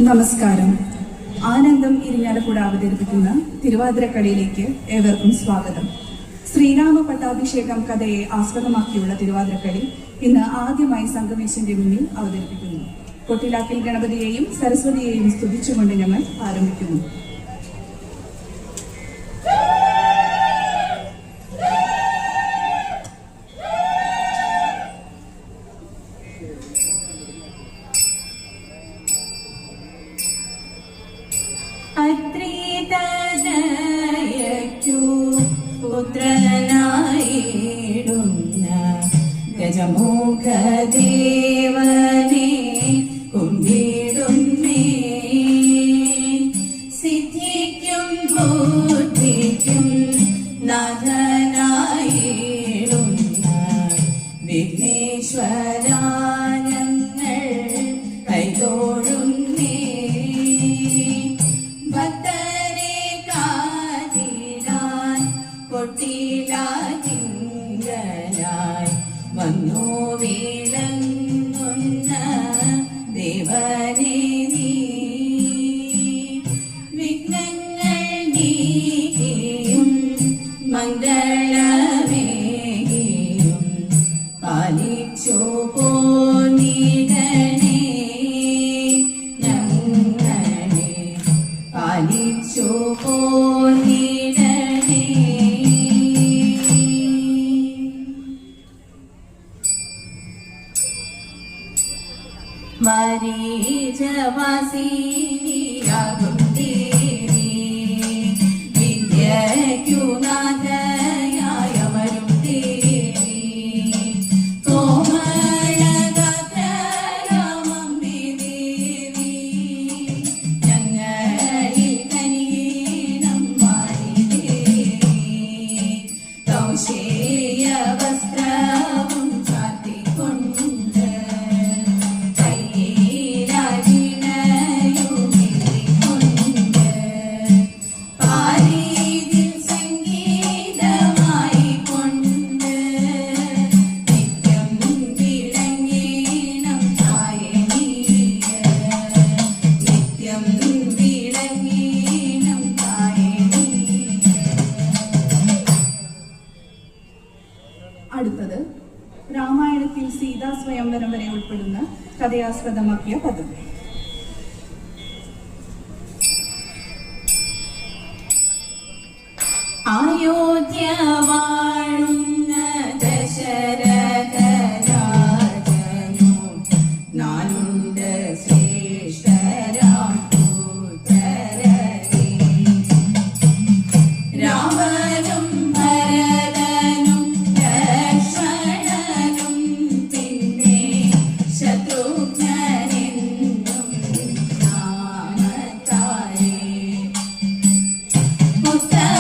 നമസ്കാരം. ആനന്ദം ഇരിങ്ങാലക്കുട അവതരിപ്പിക്കുന്ന തിരുവാതിരക്കളിയിലേക്ക് ഏവർക്കും സ്വാഗതം. ശ്രീരാമ പട്ടാഭിഷേകം കഥയെ ആസ്പദമാക്കിയുള്ള തിരുവാതിരക്കളി ഇന്ന് ആദ്യമായി സംഗമേശന്റെ മുന്നിൽ അവതരിപ്പിക്കുന്നു. കൊട്ടിലാക്കിൽ ഗണപതിയെയും സരസ്വതിയെയും സ്തുതിച്ചുകൊണ്ട് ഞങ്ങൾ ആരംഭിക്കുന്നു. പുത്രനായിടുന്ന ഗജമുഖദേവനെ കുമ്പിടുന്നേ. സിദ്ധിക്കും ബുദ്ധിക്കും നാഥനായിടുന്ന വിഘ്നേശ്വരാ ഞങ്ങൾ കൈതോഴുന്നേ. കൊട്ടിലാതിങ്കലായി വന്നു വീളങ്ങുന്ന ദേവനേ നീ. വിഘ്നങ്ങൾ നീക്കിയും മംഗളമേകിയും പാലിച്ചു പോന്നിടണേ. ഞങ്ങളെ പാലിച്ചു പോന്നിടണേ. മരീചവാസിനിയാകും ദേവി വിദ്യയ്ക്കു നാഥയായമരും ദേവി. കോമളഗാത്രയാമമ്മേ ദേവി ഞങ്ങളിൽ കനിയണം വാരി ദേവി. കൗശേയ വസ്ത്രവും ചാർത്തിക്കൊണ്ട് അടുത്തത് രാമായണത്തിൽ സീതാ സ്വയംവരം വരെ ഉൾപ്പെടുന്ന കഥയാസ്പദമാക്കിയ പദം. അയോധ്യ വാഴുന്ന ദശരഥരാജനു നാലുണ്ട് ശ്രേഷ്ഠരാം പുത്രരേ. രാമനും ഭരതനും ലക്ഷ്മണനും പിന്നെ ശത്രുഘ്നനെന്നും നാമത്താരേ. ഉത്തമരായവർ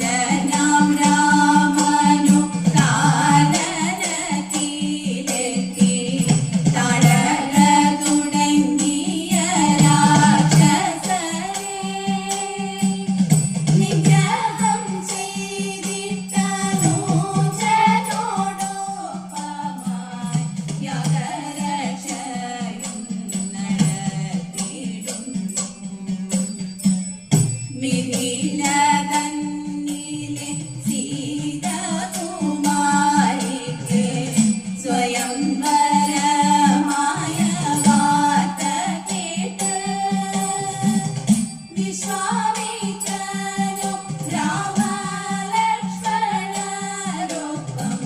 വീരനാം രാമനു കാനനത്തിലെത്തി തടക തുടങ്ങിയ രാക്ഷസരെ നിഗ്രഹം ചെയ്തിട്ടനുജനോടൊപ്പമായി യഗരക്ഷയും നടത്തിയിടുന്നു. മിഥിലതന്നിലെ സീതകുമാരിക്ക് സ്വയംവരമായ വാർത്ത കേട്ട് വിശ്വാമിത്രനും രാമലക്ഷ്മണരൊപ്പം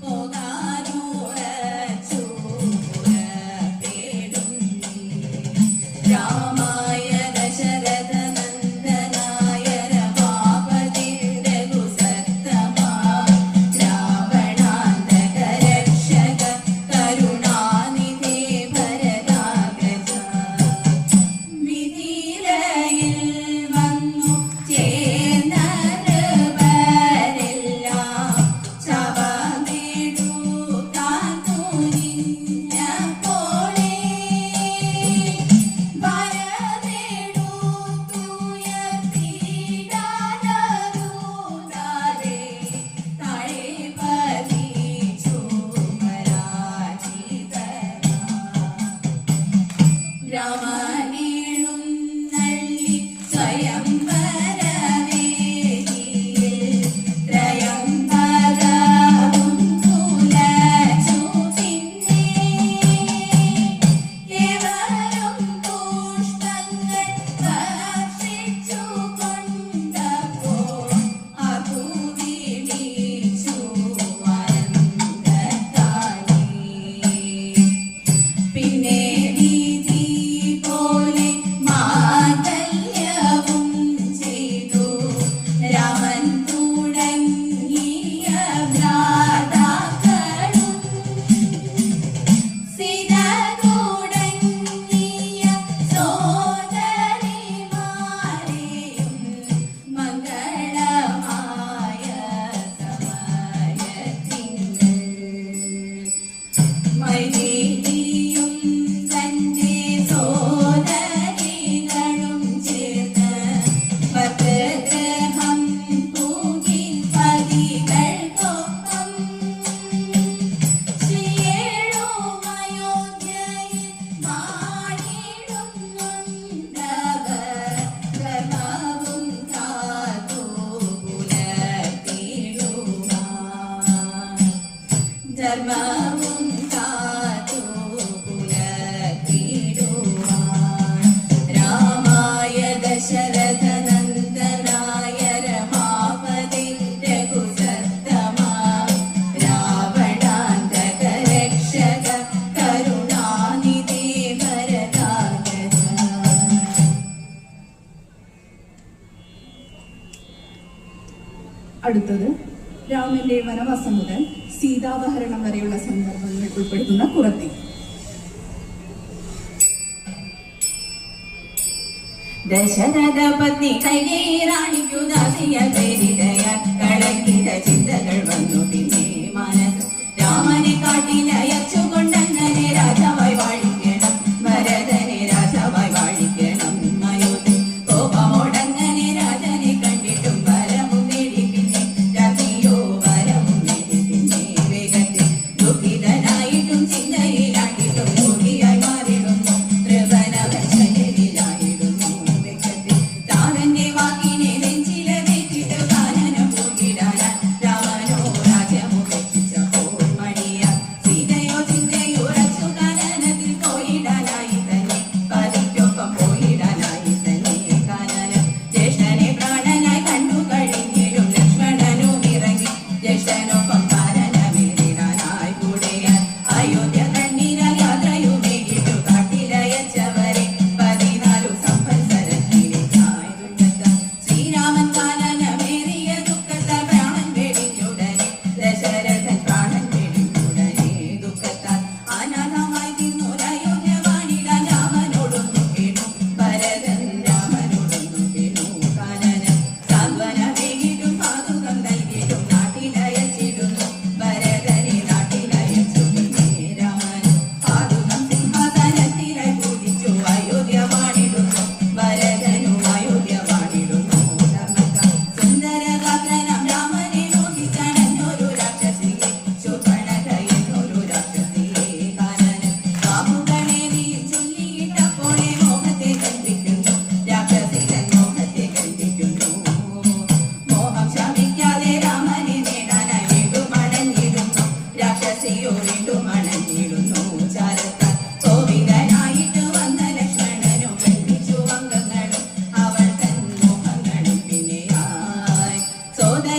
പോകാനുറച്ചു പുറപ്പെടുന്നു. രാമായ ദശരഥനന്ദനായ രമാപതി രഘുസത്തമാ രാവണാന്തക രക്ഷക കരുണാനിധേ ഭരതാഗ്രജ മിഥിലയിൽ വന്നു ചേർന്ന നൃപരെല്ലാം ശവമെടുക്കാൻ തുനിഞ്ഞപ്പോളേ വരമെടുത്തുയർത്തിയിടാനരുതാതെ താഴെ പതിച്ചു പരാജിതരാ. രാമനേഴും നള്ളി സ്വയംവരവേദിയിൽ ത്രയംബകവും തുലച്ചു പിന്നെ. ഏവരും പുഷ്പങ്ങൾ ഭക്ഷിച്ചു കൊണ്ടപ്പോൾ അകുതിടിച്ചു അനന്തത്താലേ. പിന്നെ വീതി പോലെ മാംഗല്യവും ചെയ്തു രാമൻ തുടങ്ങിയ ഭ്രാതാക്കളും സീത തുടങ്ങിയ സോദരിമാരെയും മംഗളമായ സമയത്തിങ്കൽ മൈഥിലിയും തന്റെ സോദരികളും ചേർന്ന് ഭദ്രഗ്രഹം പൂകി പതികൾക്കൊപ്പം ശ്രീയേഴുമയോധ്യയിൽ മാടിടുന്നുണ്ടവർ ധർമ്മവും കാത്തു പുലർത്തിടുവാൻ. ധർമ്മവും കാത്തു പുലർത്തിടുവാൻ. രാമായ ദശരഥനന്ദനായ രമാപതി രഘുസത്തമാ രാവണാന്തക രക്ഷക കരുണാനിധേ ഭരതാഗ്രജ. അടുത്തത് രാമന്റെ വനവാസം മുതൽ സീതാപഹരണം വരെയുള്ള സന്ദർഭങ്ങൾ ഉൾപ്പെടുത്തുന്ന കുറത്തി. ദശരഥ പത്നി കൈകേയി റാണിക്കു ദാസിയ പ്രേരിതയാൽ കളങ്കിത ചിന്തകൾ വന്നു പിന്നെ മനസ്സ് രാമനെ കാട്ടിലയച്ചു കൊണ്ടങ്ങനെ രാജാവായി വാഴിക്കണം. ഭരതനെ രാജാവായി വാഴിക്കണം. അയോധ്യ കോപമോടങ്ങനെ രാജനെ കണ്ടിട്ടും വരവും നേടി പിന്നെ രാജ്ഞിയോ വരവും നേടി പിന്നെ വേഗത്തിൽ ദുഃഖിതനായിട്ടും ചിന്തയിലാക്കിയിട്ടും യോഗിയായി മാറിടുന്നു. ത്രിഭുവനവൻ ശയനിലായിടുന്നു. താരന്റെ വാക്കിനെ നെഞ്ചിലെ വെച്ചിട്ട്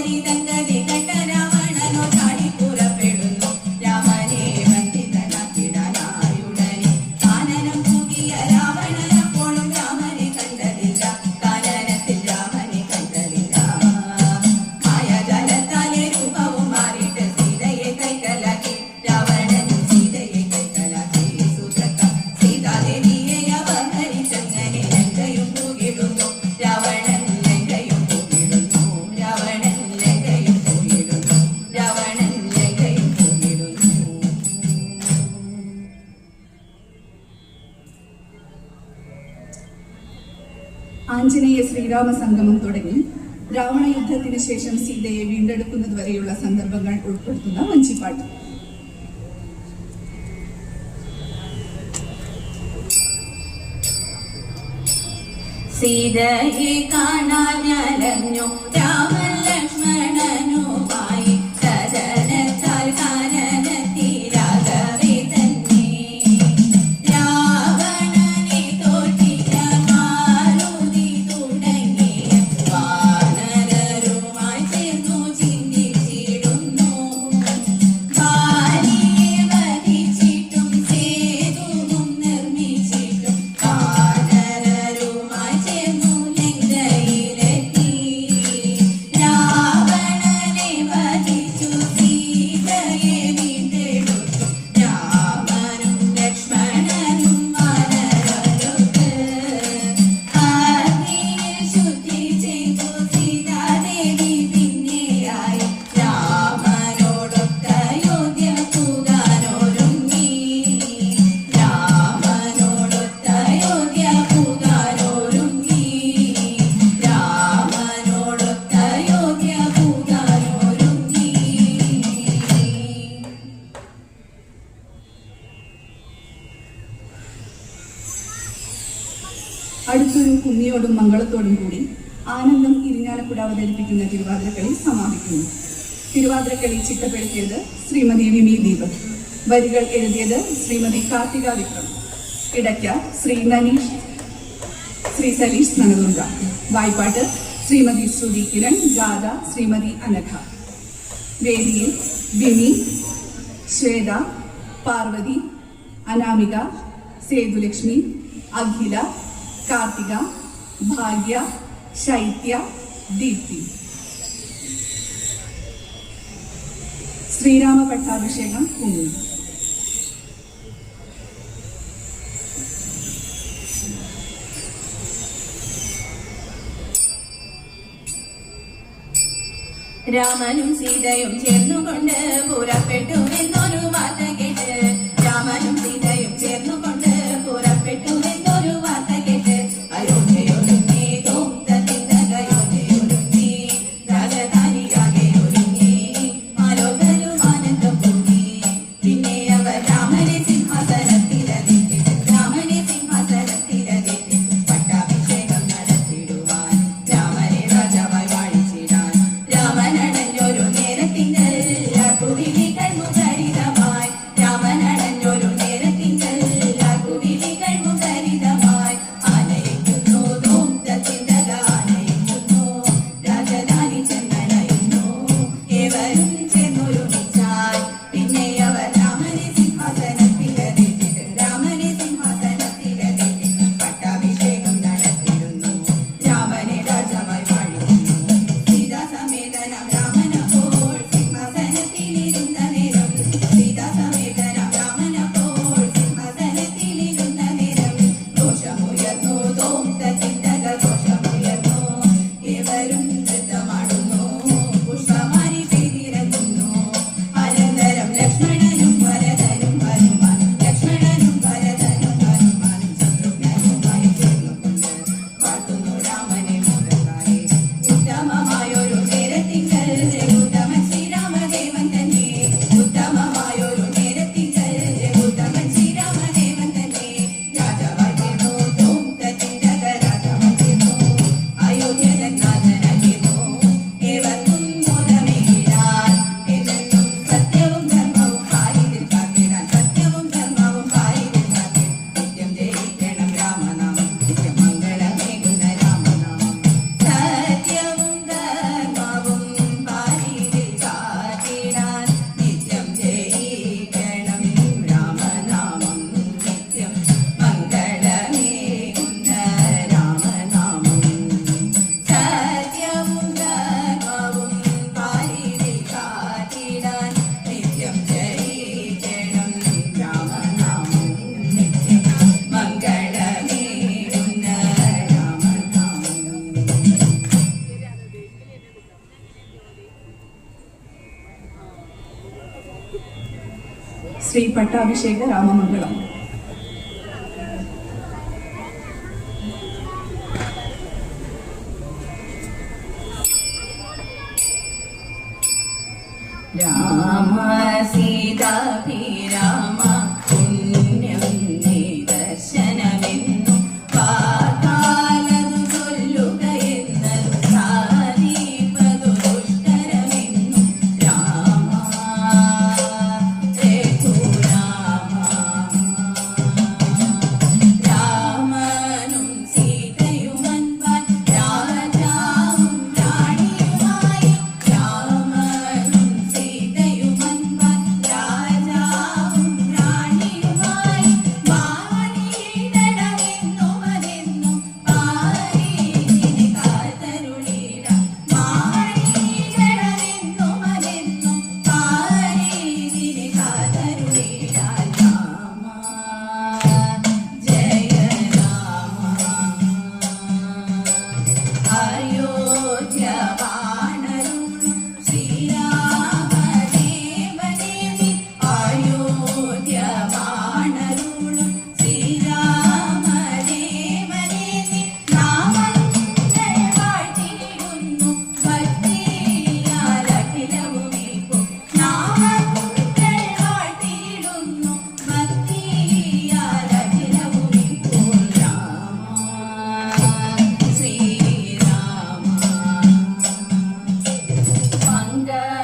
ദുരിതങ്കതി കണ്ട രാവണനോ ചാടി പുറപ്പെടുന്നു. രാമനെ ബന്ധിതനാക്കിടാനായുടനെ കാനനം തൂകിയ രാവണൻ അപ്പോഴും രാമനെ കണ്ടതില്ല. കാനനത്തിൽ രാമനെ കണ്ടതില്ല. മായാജാലത്താലെ രൂപവും മാറിയിട്ട് സീതയെ കൈക്കലാക്കി. രാവണനും സീതയെ കൈക്കലാക്കി. സൂത്രക്കം സീതാദേവിയെ അപഹരിച്ചങ്ങനെ ലങ്കയും പൂകിടുന്നു. രാവണൻ ലങ്കയും പൂകിടുന്നു. രാവണൻ ലങ്കയും പൂകിടുന്നു. രാവണൻ ലങ്കയും പൂകിടുന്നു. ആഞ്ജനേയ ശ്രീരാമ സംഗമം തുടങ്ങി രാവണ യുദ്ധത്തിന് ശേഷം സീതയെ വീണ്ടെടുക്കുന്നത് വരെയുള്ള സന്ദർഭങ്ങൾ ഉൾപ്പെടുത്തുന്ന വഞ്ചിപ്പാട്ട്. സീതയെ കാണാൻ ഞലഞ്ഞു രാമൻ ലക്ഷ്മണനുമായി. കഥനത്താൽ കാനനത്തിലാകവേ തന്നെ രാവണനെ തോൽപ്പിച്ച മാരുതി തുടങ്ങിയ വാനരരുമായി ചേർന്നു ചിന്തിച്ചിടുന്നു. ഭാര്യയെ വധിച്ചിട്ടും സേതുവും നിർമ്മിച്ചിട്ടും വാനരരുമായി ചേർന്നു ലങ്കയിലെത്തി. രാവണനെ വധിച്ചു സീതയെ വീണ്ടെടുത്തു. രാമനും ലക്ഷ്മണനും വാനരരൊത്ത് അഗ്നിയിൽ ശുദ്ധി ചെയ്തു. സീതാദേവി പിന്നെയായി രാമനോടൊത്ത അയോധ്യ പുകാനൊരുങ്ങി. രാമനോടൊത്ത അയോധ്യ പുകാനൊരുങ്ങി. രാമനോടൊത്ത അയോധ്യ പുകാനൊരുങ്ങി. അടുത്തൊരു കുമ്മിയോടും മംഗളത്തോടും കൂടി ആനന്ദം ഇരിഞ്ഞാലക്കുട അവതരിപ്പിക്കുന്ന തിരുവാതിരക്കളി സമാപിക്കുന്നു. തിരുവാതിരക്കളി ചിട്ടപ്പെടുത്തിയത് ശ്രീമതി വിമി ദീപക്. വരികൾ എഴുതിയത് ശ്രീമതി കാർത്തിക വിക്രം. ഇടയ്ക്ക ശ്രീ സലീഷ് നനതുണ്ട. വായ്പാട്ട് ശ്രീമതി ശ്രുതി കിരൺ. ഗാഥ ശ്രീമതി അനഘ. വേദിയിൽ വിമി, ശ്വേത, പാർവതി, അനാമിക, സേതുലക്ഷ്മി, അഖില, കാർത്തിക, ഭാഗ്യ, ശൈത്യ, ദീപ്തി. ശ്രീരാമ പട്ടാഭിഷേകം കുങ്ങി. രാമനും സീതയും ചേർന്നുകൊണ്ട് പുറപ്പെട്ടു എന്നൊരു വാർത്ത കേട്ട്. രാമനും സീതയും ചേർന്നുകൊണ്ട് പുറപ്പെട്ടു എന്നൊരു വാർത്ത കേട്ട്. അയോധ്യയൊരുങ്ങി അയോധ്യയൊരുങ്ങി രാജധാനിയാകെ ഒരുങ്ങി. ആലോകരും ആനന്ദം പൊങ്ങി. പിന്നെ അവർ രാമനെ സിംഹാസനത്തിലതിട്ട് പട്ടാഭിഷേകം നടത്തിടുവാൻ. രാമനെ രാജാവായി വാഴിച്ചിടാൻ. രാമനടഞ്ഞൊരു നേരത്തിങ്കൽ പുതിരി കൺമുഖരിതമായി ശ്രീ പട്ടാഭിഷേക രാമമംഗളം. രാമ സീതാഭിരാമ പുണ്യം നിദർശനമെന്നും വാക്കാലതു ചൊല്ലുകയെന്നതു സാധിപ്പതു ദുഷ്കരമെന്നും രാമ രഘുരാമ. രാമനും സീതയുമൻപാൻ രാജാവും റാണിയുമായി രാമനും സീതയുമൻപാൻ രാജാവും റാണിയുമായി മാണിയിടണമെന്നുമതെന്നും പാരീതിനെ കാത്തരുളിട മാണിയിടണമെന്നുമതെന്നും പാരീതിനെ കാത്തരുളിട രാമ ജയ രാമ. അയോധ്യ വാണരുളും ശ്രീരാമദേവനേ നീ അയോധ്യ വാണരുളും ശ്രീരാമദേവനേ നീ നാമങ്ങൾ വാഴ്ത്തിയിടുന്നു ഭക്തിയാൽ അഖിലവുമീക്കും നാമങ്ങൾ വാഴ്ത്തിയിടുന്നു ഭക്തിയാൽ അഖിലവുമീക്കും രാമ ശ്രീരാമ. മംഗള